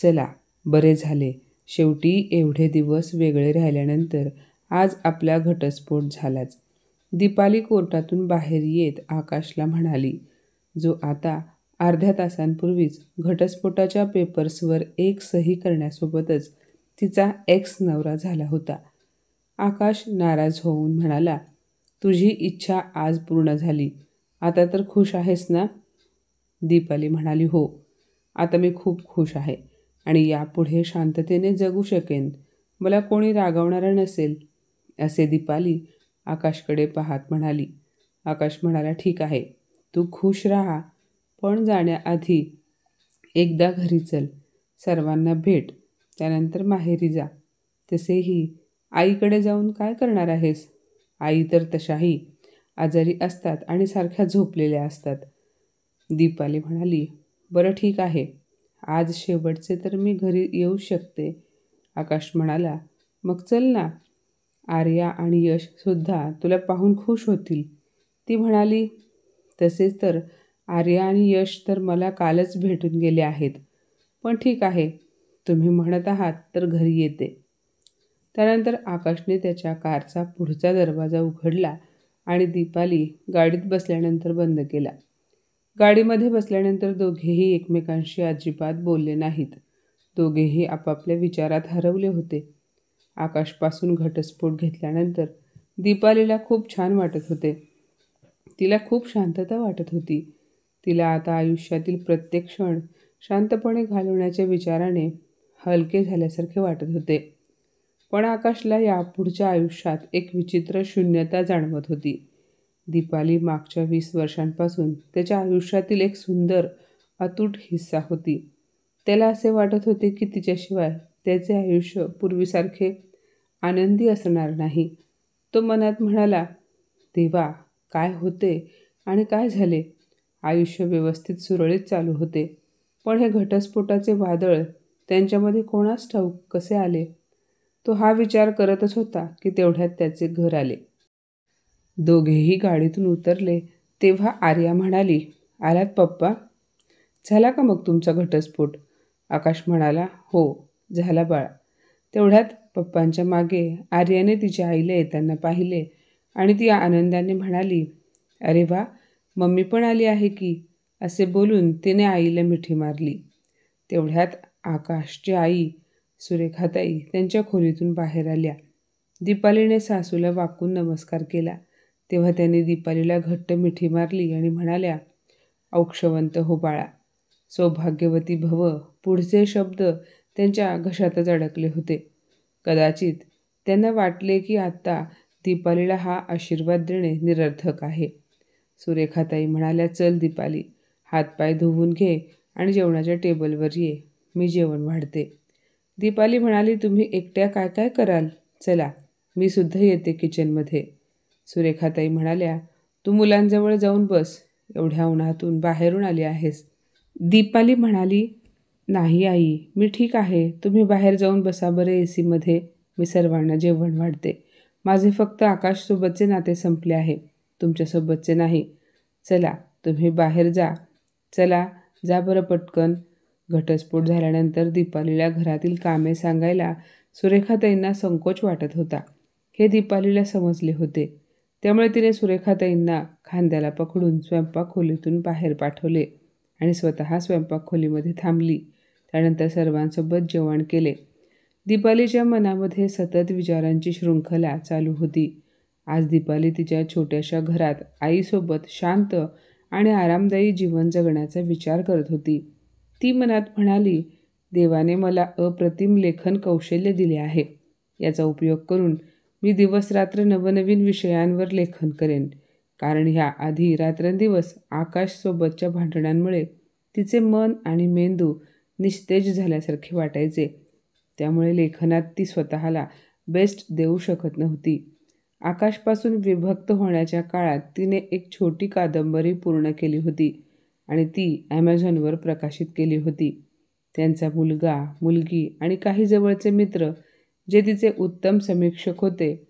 चला, बरे झाले. शेवटी एवढे दिवस वेगळे राहिल्यानंतर आज आपला घटस्फोट झालाच. दीपाली कोर्टातून बाहेर येत आकाशला म्हणाली, जो आता अर्ध्या तासांपूर्वीच घटस्फोटाच्या पेपर्सवर एक सही करण्यासोबतच तिचा एक्स नवरा झाला होता. आकाश नाराज होऊन म्हणाला, तुझी इच्छा आज पूर्ण झाली. आता तर खुश आहेस ना? दीपाली म्हणाली, हो, आता मी खूप खुश आहे आणि यापुढे शांततेने जगू शकेन. मला कोणी रागवणारं नसेल, असे दीपाली आकाशकडे पाहत म्हणाली. आकाश म्हणाला, ठीक आहे, तू खुश राहा, पण जाण्याआधी एकदा घरी चल, सर्वांना भेट, त्यानंतर माहेरी जा. तसेही आईकडे जाऊन काय करणार आहेस? आई तर तशाही आजारी असतात आणि सारख्या झोपलेल्या असतात. दीपाली म्हणाली, बरं ठीक आहे, आज शेवटचे तर मी घरी येऊ शकते. आकाश म्हणाला, मग चल ना, आर्या आणि यशसुद्धा तुला पाहून खुश होतील. ती म्हणाली, तसेच तर आर्या आणि यश तर मला कालच भेटून गेले आहेत. पण ठीक आहे, तुम्ही म्हणत आहात तर घरी येते. त्यानंतर आकाशने त्याच्या कारचा पुढचा दरवाजा उघडला आणि दीपाली गाडीत बसल्यानंतर बंद केला. गाडीमध्ये बसल्यानंतर दोघेही एकमेकांशी अजिबात बोलले नाहीत. दोघेही आपापल्या विचारात हरवले होते. आकाशपासून घटस्फोट घेतल्यानंतर दीपालीला खूप छान वाटत होते. तिला खूप शांतता वाटत होती. तिला आता आयुष्यातील प्रत्येक क्षण शांतपणे घालवण्याच्या विचाराने हलके झाल्यासारखे वाटत होते. पण आकाशला यापुढच्या आयुष्यात एक विचित्र शून्यता जाणवत होती. दीपाली मागच्या 20 वर्षांपासून त्याच्या आयुष्यातील एक सुंदर, अतूट हिस्सा होती. त्याला असे वाटत होते की तिच्याशिवाय त्याचे आयुष्य पूर्वीसारखे आनंदी असणार नाही. तो मनात म्हणाला, देवा, काय होते आणि काय झाले? आयुष्य व्यवस्थित सुरळीत चालू होते, पण हे घटस्फोटाचे वादळ त्यांच्यामध्ये कोणास ठाऊक कसे आले? तो हा विचार करतच होता की तेवढ्यात त्याचे घर आले. दोघेही गाडीतून उतरले तेव्हा आर्या म्हणाली, आलात पप्पा? झाला का मग तुमचा घटस्फोट? आकाश म्हणाला, हो, झाला बाळा. तेवढ्यात पप्पांच्या मागे आर्याने तिच्या आईला येताना पाहिले आणि ती आनंदाने म्हणाली, अरे वा, मम्मी पण आली आहे की, असे बोलून तिने आईला मिठी मारली. तेवढ्यात आकाशची आई सुरेखाताई त्यांच्या खोलीतून बाहेर आल्या. दीपालीने सासूला वाकून नमस्कार केला तेव्हा त्यांनी दीपालीला घट्ट मिठी मारली आणि म्हणाल्या, औक्षवंत हो बाळा, सौभाग्यवती भव. पुढचे शब्द त्यांच्या घशातच अडकले होते. कदाचित त्यांना वाटले की आता दीपालीला हा आशीर्वाद देणे निरर्थक आहे. सुरेखाताई म्हणाल्या, चल दीपाली, हातपाय धुवून घे आणि जेवणाच्या टेबलवर ये, मी जेवण वाढते. दीपाली म्हणाली, तुम्ही एकट्या काय काय कराल? चला, मी सुद्धा येते किचनमध्ये. सुरेखाताई म्हणाल्या, तू मुलांजवळ जाऊन बस, एवढ्या उन्हातून बाहेरून आली आहेस. दीपाली म्हणाली, नाही आई, मी ठीक आहे, तुम्ही बाहेर जाऊन बसा बरं एसीमध्ये, मी सर्वांना जेवण वाढते. माझे फक्त आकाशसोबतचे नाते संपले आहे, तुमच्यासोबतचे नाही. चला, तुम्ही बाहेर जा. चला, जा बरं पटकन. घटस्फोट झाल्यानंतर दीपालीला घरातील कामे सांगायला सुरेखाताईंना संकोच वाटत होता. हे दीपालीला समजले होते. त्यामुळे तिने सुरेखाताईंना खांद्याला पकडून स्वयंपाक खोलीतून बाहेर पाठवले आणि स्वतः स्वयंपाक खोलीमध्ये थांबली. त्यानंतर सर्वांसोबत जेवण केले. दीपालीच्या मनामध्ये सतत विचारांची शृंखला चालू होती. आज दीपाली तिच्या छोट्याशा घरात आईसोबत शांत आणि आरामदायी जीवन जगण्याचा विचार करत होती. ती मनात म्हणाली, देवाने मला अप्रतिम लेखन कौशल्य दिले आहे. याचा उपयोग करून मी दिवसरात्र नवनवीन विषयांवर लेखन करेन. कारण ह्या आधी रात्रंदिवस आकाशसोबतच्या भांडणांमुळे तिचे मन आणि मेंदू निस्तेज झाल्यासारखे वाटायचे. त्यामुळे लेखनात ती स्वतःला बेस्ट देऊ शकत नव्हती. आकाशपासून विभक्त होण्याच्या काळात तिने एक छोटी कादंबरी पूर्ण केली होती आणि ती ॲमेझॉनवर प्रकाशित केली होती. त्यांचा मुलगा, मुलगी आणि काही जवळचे मित्र, जे तिचे उत्तम समीक्षक होते,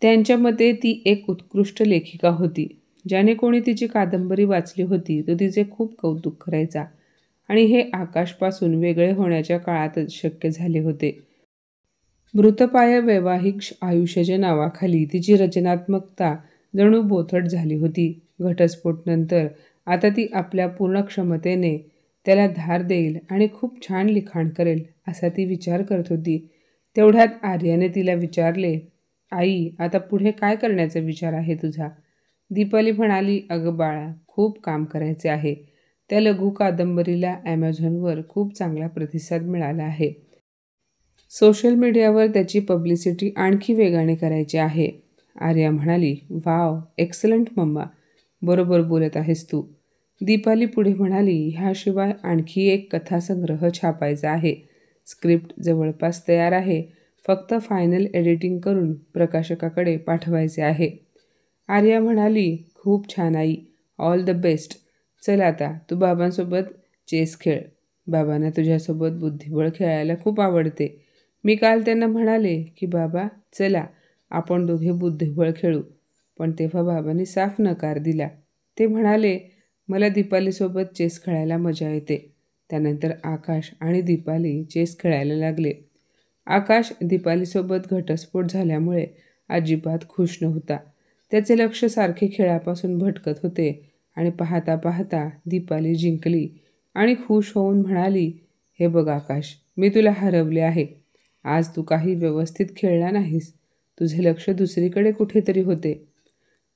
त्यांच्या मते ती एक उत्कृष्ट लेखिका होती. ज्याने कोणी तिची कादंबरी वाचली होती तो तिचे खूप कौतुक करायचा. आणि हे आकाशपासून वेगळे होण्याच्या काळातच शक्य झाले होते. मृतपाय वैवाहिक आयुष्याच्या नावाखाली तिची रचनात्मकता जणू बोथट झाली होती. घटस्फोटनंतर आता ती आपल्या पूर्ण क्षमतेने त्याला धार देईल आणि खूप छान लिखाण करेल असा ती विचार करत होती. तेवढ्यात आर्याने तिला विचारले, आई, आता पुढे काय करण्याचा विचार आहे तुझा? दीपाली म्हणाली, अगं बाळा, खूप काम करायचे आहे. त्या लघु कादंबरीला ॲमेझॉनवर खूप चांगला प्रतिसाद मिळाला आहे. सोशल मीडियावर त्याची पब्लिसिटी आणखी वेगाने करायची आहे. आर्या म्हणाली, वाव, एक्सलंट मम्मा, बरोबर बोलत आहेस तू. दीपाली पुढे म्हणाली, ह्याशिवाय आणखी एक कथासंग्रह छापायचा आहे. स्क्रिप्ट जवळपास तयार आहे. फक्त फायनल एडिटिंग करून प्रकाशकाकडे पाठवायचे आहे. आर्या म्हणाली, खूप छान आई, ऑल द बेस्ट. चल आता तू बाबांसोबत चेस खेळ. बाबांना तुझ्यासोबत बुद्धिबळ खेळायला खूप आवडते. मी काल त्यांना म्हणाले की बाबा चला आपण दोघे बुद्धिबळ खेळू, पण तेव्हा बाबांनी साफ नकार दिला. ते म्हणाले, मला दीपालीसोबत चेस खेळायला मजा येते. त्यानंतर आकाश आणि दीपाली चेस खेळायला लागले. आकाश दीपालीसोबत घटस्फोट झाल्यामुळे अजिबात खुश नव्हता. त्याचे लक्ष सारखे खेळापासून भटकत होते आणि पाहता पाहता दीपाली जिंकली आणि खुश होऊन म्हणाली, हे बघ आकाश, मी तुला हरवले आहे. आज तू काही व्यवस्थित खेळला नाहीस. तुझे लक्ष दुसरीकडे कुठेतरी होते.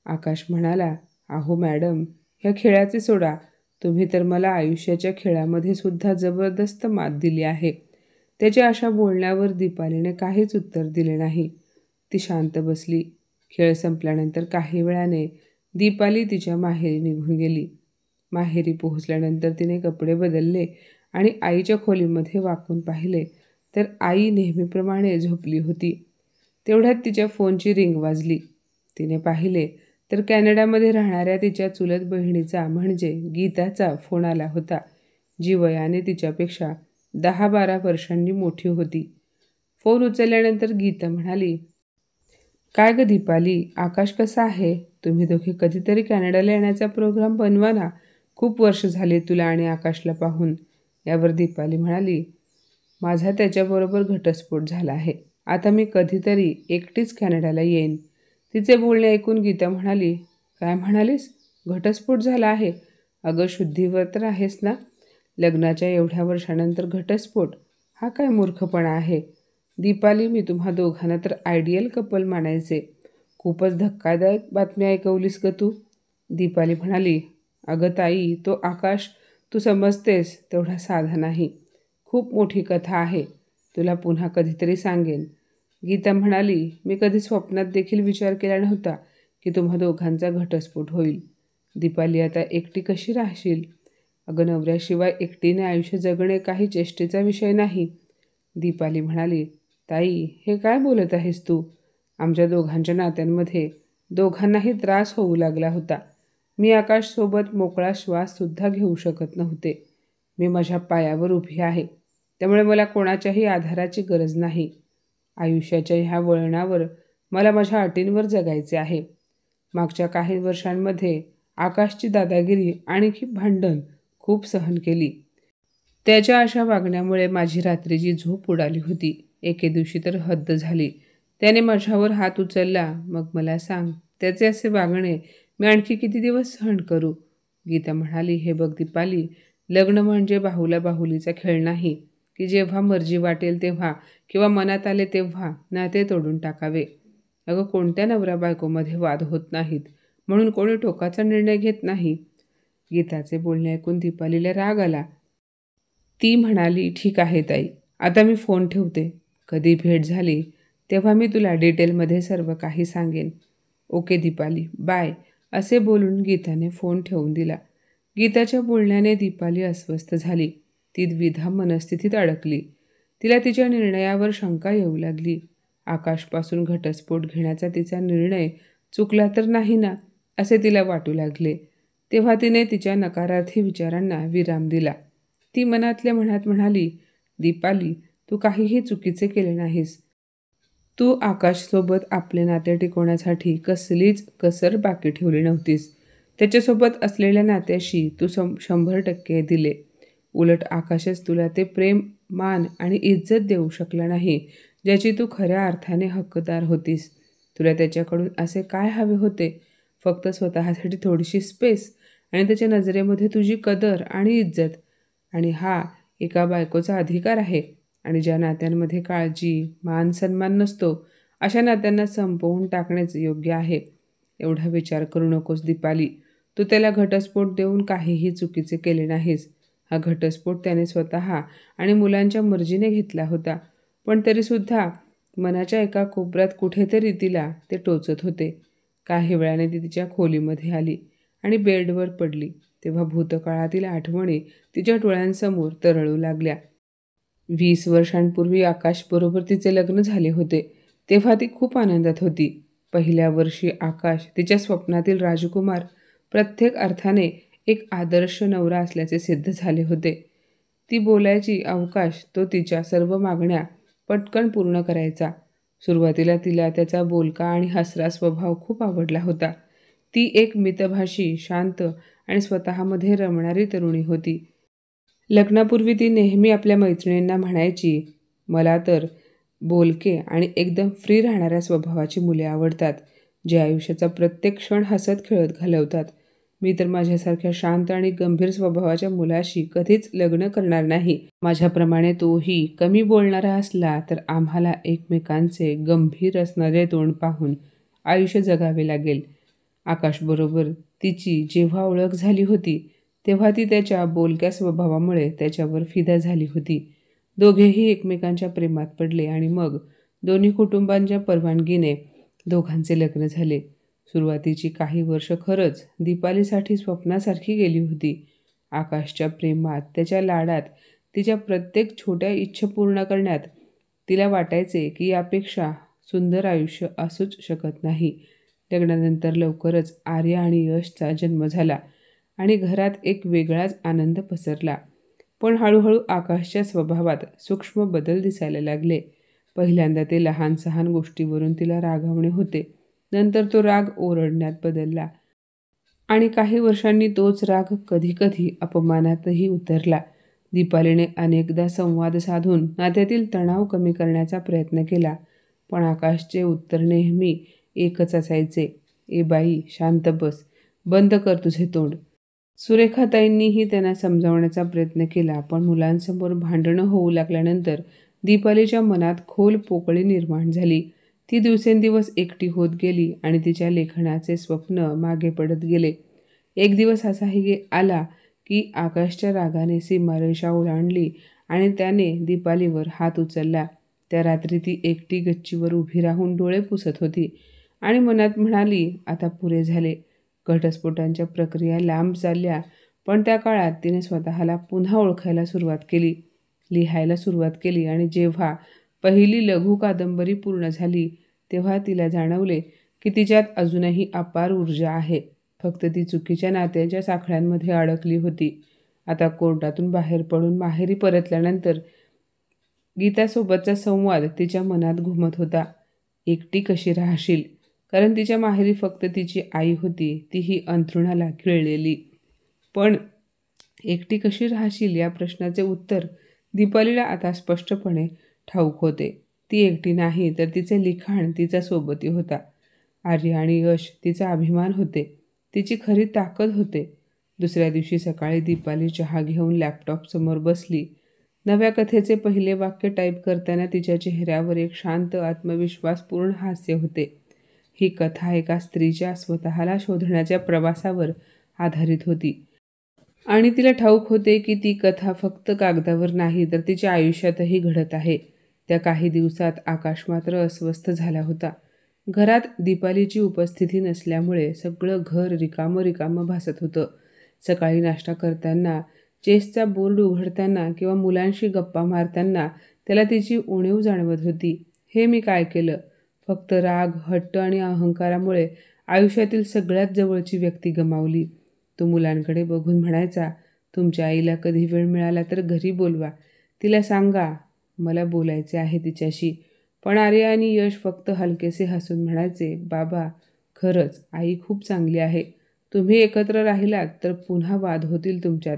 आकाश म्हणाला, अहो मॅडम, ह्या खेळाचे सोडा. तुम्ही तर मला आयुष्याच्या खेळामध्ये सुद्धा जबरदस्त मात दिली आहे. त्याच्या अशा बोलण्यावर दीपालीने काहीच उत्तर दिले नाही. ती शांत बसली. खेळ संपल्यानंतर काही वेळाने दीपाली तिच्या माहेरी निघून गेली. माहेरी पोहोचल्यानंतर तिने कपडे बदलले आणि आईच्या खोलीमध्ये वाकून पाहिले तर आई नेहमीप्रमाणे झोपली होती. तेवढ्यात तिच्या फोनची रिंग वाजली. तिने पाहिले तर कॅनडामध्ये राहणाऱ्या तिच्या चुलत बहिणीचा म्हणजे गीताचा फोन आला होता, जी वयाने तिच्यापेक्षा 10-12 वर्षांनी मोठी होती. फोन उचलल्यानंतर गीता म्हणाली, काय ग दीपाली, आकाश कसा आहे? तुम्ही दोघे कधीतरी कॅनडाला येण्याचा प्रोग्राम बनवा ना. खूप वर्ष झाले तुला आणि आकाशला पाहून. यावर दीपाली म्हणाली, माझा त्याच्याबरोबर घटस्फोट झाला आहे. आता मी कधीतरी एकटीच कॅनडाला येईन. तिचे बोलणे ऐकून गीता म्हणाली, काय म्हणालीस? घटस्फोट झाला आहे? अगं शुद्धीवर तर आहेस ना? लग्नाच्या एवढ्या वर्षानंतर घटस्फोट? हा काय मूर्खपणा आहे? दीपाली, मी तुम्हा दोघांना तर आयडियल कपल मानायचे. खूपच धक्कादायक बातमी ऐकवलीस ग तू. दीपाली म्हणाली, अगं ताई, तो आकाश तू समजतेस तेवढा साधा नाही. खूप मोठी कथा आहे. तुला पुन्हा कधीतरी सांगेन. गीता म्हणाली, मी कधी स्वप्नात देखील विचार केला नव्हता की तुम्हा दोघांचा घटस्फोट होईल. दीपाली, आता एकटी कशी राहशील? अगं नवऱ्याशिवाय एकटीने आयुष्य जगणे काही चेष्टेचा विषय नाही. दीपाली म्हणाली, ताई, हे काय बोलत आहेस तू? आमच्या दोघांच्या नात्यांमध्ये दोघांनाही त्रास होऊ लागला होता. मी आकाशसोबत मोकळा श्वाससुद्धा घेऊ शकत नव्हते. मी माझ्या पायावर उभी आहे, त्यामुळे मला कोणाच्याही आधाराची गरज नाही. आयुष्याच्या ह्या वळणावर मला माझ्या अटींवर जगायचे आहे. मागच्या काही वर्षांमध्ये आकाशची दादागिरी आणखी भांडण खूप सहन केली. त्याच्या अशा वागण्यामुळे माझी रात्रीची झोप उडाली होती. एके दिवशी तर हद्द झाली. त्याने माझ्यावर हात उचलला. मग मला सांग, त्याचे असे वागणे मी आणखी किती दिवस सहन करू? गीता म्हणाली, हे बघ दीपाली, लग्न म्हणजे बाहुला बाहुलीचा खेळ नाही की जेव्हा मर्जी वाटेल तेव्हा किंवा मनात आले तेव्हा नाते तोडून टाकावे. अगं कोणत्या नवरा बायकोमध्ये वाद होत नाहीत म्हणून कोणी टोकाचा निर्णय घेत नाही. गीताचे बोलणे ऐकून दीपालीला राग आला. ती म्हणाली, ठीक आहे ताई, आता मी फोन ठेवते. कधी भेट झाली तेव्हा मी तुला डिटेलमध्ये सर्व काही सांगेन. Okay Deepali, bye. असे बोलून गीताने फोन ठेवून दिला. गीताच्या बोलण्याने दीपाली अस्वस्थ झाली. ती द्विधा मनस्थितीत अडकली. तिला तिच्या निर्णयावर शंका येऊ लागली. आकाशपासून घटस्फोट घेण्याचा तिचा निर्णय चुकला तर नाही ना, असे तिला वाटू लागले. तेव्हा तिने तिच्या नकारार्थी विचारांना विराम दिला. ती मनातल्या मनात म्हणाली, दीपाली, तू काहीही चुकीचे केले नाहीस. तू आकाशसोबत आपले नाते टिकवण्यासाठी कसलीच कसर बाकी ठेवली नव्हतीस. त्याच्यासोबत असलेल्या नात्याशी तू 100% दिले. उलट आकाशच तुला ते प्रेम, मान आणि इज्जत देऊ शकला नाही ज्याची तू खऱ्या अर्थाने हक्कदार होतीस. तुला त्याच्याकडून असे काय हवे होते? फक्त स्वतःसाठी थोडीशी स्पेस आणि त्याच्या नजरेमध्ये तुझी कदर आणि इज्जत. आणि हा एका बायकोचा अधिकार आहे. आणि ज्या नात्यांमध्ये काळजी, मान सन्मान नसतो अशा नात्यांना संपवून टाकणेच योग्य आहे. एवढा विचार करू नकोस दीपाली. तू त्याला घटस्फोट देऊन काहीही चुकीचे केले नाहीस. हा घटस्फोट त्याने स्वतः आणि मुलांच्या मर्जीने घेतला होता. पण तरीसुद्धा मनाच्या एका कोपऱ्यात कुठेतरी तिला ते टोचत होते. काही वेळाने ती तिच्या खोलीमध्ये आली आणि बेडवर पडली. तेव्हा भूतकाळातील आठवणी तिच्या डोळ्यांसमोर तरळू लागल्या. 20 वर्षांपूर्वी आकाशबरोबर तिचे लग्न झाले होते. तेव्हा ती खूप आनंदात होती. पहिल्या वर्षी आकाश तिच्या स्वप्नातील राजकुमार, प्रत्येक अर्थाने एक आदर्श नवरा असल्याचे सिद्ध झाले होते. ती बोलायची अवकाश तो तिच्या सर्व मागण्या पटकन पूर्ण करायचा. सुरुवातीला तिला त्याचा बोलका आणि हसरा स्वभाव खूप आवडला होता. ती एक मितभाषी, शांत आणि स्वतःमध्ये रमणारी तरुणी होती. लग्नापूर्वी ती नेहमी आपल्या मैत्रिणींना म्हणायची, मला तर बोलके आणि एकदम फ्री राहणाऱ्या स्वभावाची मुले आवडतात, जे आयुष्याचा प्रत्येक क्षण हसत खेळत घालवतात. मी तर माझ्यासारख्या शांत आणि गंभीर स्वभावाच्या मुलाशी कधीच लग्न करणार नाही. माझ्याप्रमाणे तोही कमी बोलणारा असला तर आम्हाला एकमेकांचे गंभीर असणारे तोंड पाहून आयुष्य जगावे लागेल. आकाशबरोबर तिची जेव्हा ओळख झाली होती तेव्हा ती त्याच्या बोलक्या स्वभावामुळे त्याच्यावर फिदा झाली होती. दोघेही एकमेकांच्या प्रेमात पडले आणि मग दोन्ही कुटुंबांच्या परवानगीने दोघांचे लग्न झाले. सुरुवातीची काही वर्ष खरंच दीपालीसाठी स्वप्नासारखी गेली होती. आकाशच्या प्रेमात, त्याच्या लाडात, तिच्या प्रत्येक छोट्या इच्छा पूर्ण करण्यात तिला वाटायचे की यापेक्षा सुंदर आयुष्य असूच शकत नाही. लग्नानंतर लवकरच आर्या आणि यशचा जन्म झाला आणि घरात एक वेगळाच आनंद पसरला. पण हळूहळू आकाशच्या स्वभावात सूक्ष्म बदल दिसायला लागले. पहिल्यांदा ते लहान सहान गोष्टीवरून तिला रागावणे होते. नंतर तो राग ओरडण्यात बदलला आणि काही वर्षांनी तोच राग कधीकधी अपमानातही उतरला. दीपालीने अनेकदा संवाद साधून नात्यातील तणाव कमी करण्याचा प्रयत्न केला, पण आकाशचे उत्तर नेहमी एकच असायचे, ए बाई शांत बस, बंद कर तुझे तोंड. सुरेखाताईंनीही त्यांना समजावण्याचा प्रयत्न केला, पण मुलांसमोर भांडणं होऊ लागल्यानंतर दीपालीच्या मनात खोल पोकळी निर्माण झाली. ती दिवसेंदिवस एकटी होत गेली आणि तिच्या लेखनाचे स्वप्न मागे पडत गेले. एक दिवस असाही आला की आकाशच्या रागाने सीमारेषा ओलांडली आणि त्याने दीपालीवर हात उचलला. त्या रात्री ती एकटी गच्चीवर उभी राहून डोळे पुसत होती आणि मनात म्हणाली, आता पुरे झाले. घटस्फोटांच्या प्रक्रिया लांब चालल्या, पण त्या काळात तिने स्वतःला पुन्हा ओळखायला सुरुवात केली, लिहायला सुरुवात केली आणि जेव्हा पहिली लघु कादंबरी पूर्ण झाली तेव्हा तिला जाणवले की तिच्यात अजूनही अपार ऊर्जा आहे. फक्त ती चुकीच्या नात्यांच्या साखळ्यांमध्ये अडकली होती. आता कोर्टातून बाहेर पडून माहेरी परतल्यानंतर गीतासोबतचा संवाद तिच्या मनात घुमत होता. एकटी कशी राहशील? कारण तिच्या माहेरी फक्त तिची आई होती, तीही अंथरुणाला खिळलेली. पण एकटी कशी राहशील या प्रश्नाचे उत्तर दीपालीला आता स्पष्टपणे ठाऊक होते. ती एकटी नाही, तर तिचे लिखाण तिचा सोबती होता. आर्या आणि यश तिचा अभिमान होते, तिची खरी ताकद होते. दुसऱ्या दिवशी सकाळी दीपाली चहा घेऊन लॅपटॉपसमोर बसली. नव्या कथेचे पहिले वाक्य टाईप करताना तिच्या चेहऱ्यावर एक शांत, आत्मविश्वासपूर्ण हास्य होते. ही कथा एका स्त्रीच्या स्वतःला शोधण्याच्या प्रवासावर आधारित होती आणि तिला ठाऊक होते की ती कथा फक्त कागदावर नाही, तर तिच्या आयुष्यातही घडत आहे. त्या काही दिवसात आकाश मात्र अस्वस्थ झाला होता. घरात दीपालीची उपस्थिती नसल्यामुळे सगळं घर रिकामं रिकामं भासत होतं. सकाळी नाश्ता करताना, चेसचा बोर्ड उघडताना किंवा मुलांशी गप्पा मारताना त्याला तिची उणीव जाणवत होती. हे मी काय केलं? फक्त राग, हट्ट आणि अहंकारामुळे आयुष्यातील सगळ्यात जवळची व्यक्ती गमावली. तो मुलांकडे बघून म्हणायचा, तुमच्या आईला कधी वेळ मिळाला तर घरी बोलवा, तिला सांगा मला बोलायचे आहे तिच्याशी. पण आर्या आणि यश फक्त हलकेसे हसून म्हणायचे, बाबा खरंच आई खूप चांगली आहे. तुम्ही एकत्र राहिलात तर पुन्हा वाद होतील तुमच्यात.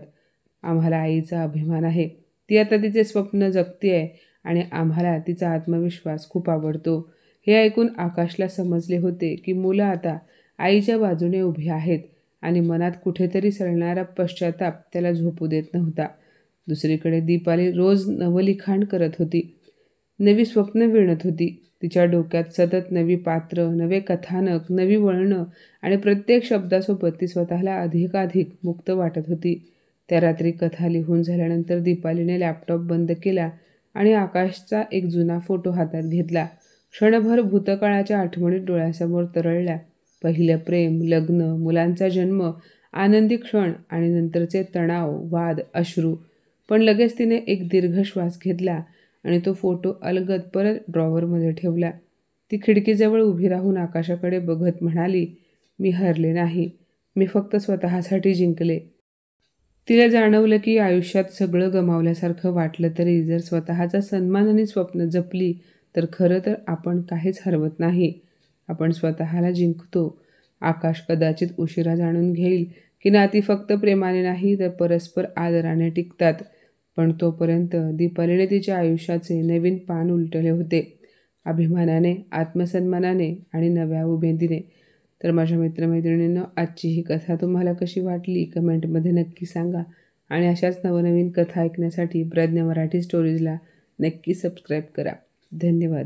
आम्हाला आईचा अभिमान आहे. ती आता तिचे स्वप्न जगतेय आणि आम्हाला तिचा आत्मविश्वास खूप आवडतो. हे ऐकून आकाशला समजले होते की मुलं आता आईच्या बाजूने उभी आहेत आणि मनात कुठेतरी सळणारा पश्चाताप त्याला झोपू देत नव्हता. दुसरीकडे दीपाली रोज नवलिखाण करत होती. नवी स्वप्न विणत होती. तिच्या डोक्यात सतत नवी पात्र, नवे कथानक, नवी वळणं आणि प्रत्येक शब्दासोबत ती स्वतःला अधिकाधिक मुक्त वाटत होती. त्या रात्री कथा लिहून झाल्यानंतर दीपालीने लॅपटॉप बंद केला आणि आकाशचा एक जुना फोटो हातात घेतला. क्षणभर भूतकाळाच्या आठवणीत डोळ्यासमोर तरळल्या. पहिलं प्रेम, लग्न, मुलांचा जन्म, आनंदी क्षण आणि नंतरचे तणाव, वाद, अश्रू. पण लगेच तिने एक दीर्घ श्वास घेतला आणि तो फोटो अलगद परत ड्रॉवरमध्ये ठेवला. ती खिडकीजवळ उभी राहून आकाशाकडे बघत म्हणाली, मी हरले नाही, मी फक्त स्वतःसाठी जिंकले. तिला जाणवलं की आयुष्यात सगळं गमावल्यासारखं वाटलं तरी जर स्वतःचा सन्मान आणि स्वप्न जपली तर खरं तर आपण काहीच हरवत नाही. आपण स्वतःला जिंकतो. आकाश कदाचित उशिरा जाणून घेईल की नाती फक्त प्रेमाने नाही तर परस्पर आदराने टिकतात. पण तोपर्यंत दीपालीने तिच्या आयुष्याचे नवीन पान उलटले होते. अभिमानाने, आत्मसन्मानाने आणि नव्या उमेदीने. तर माझ्या मित्रमैत्रिणींनो, आजची ही कथा तुम्हाला कशी वाटली कमेंटमध्ये नक्की सांगा. आणि अशाच नवनवीन कथा ऐकण्यासाठी प्रज्ञा मराठी स्टोरीजला नक्की सबस्क्राईब करा. धन्यवाद.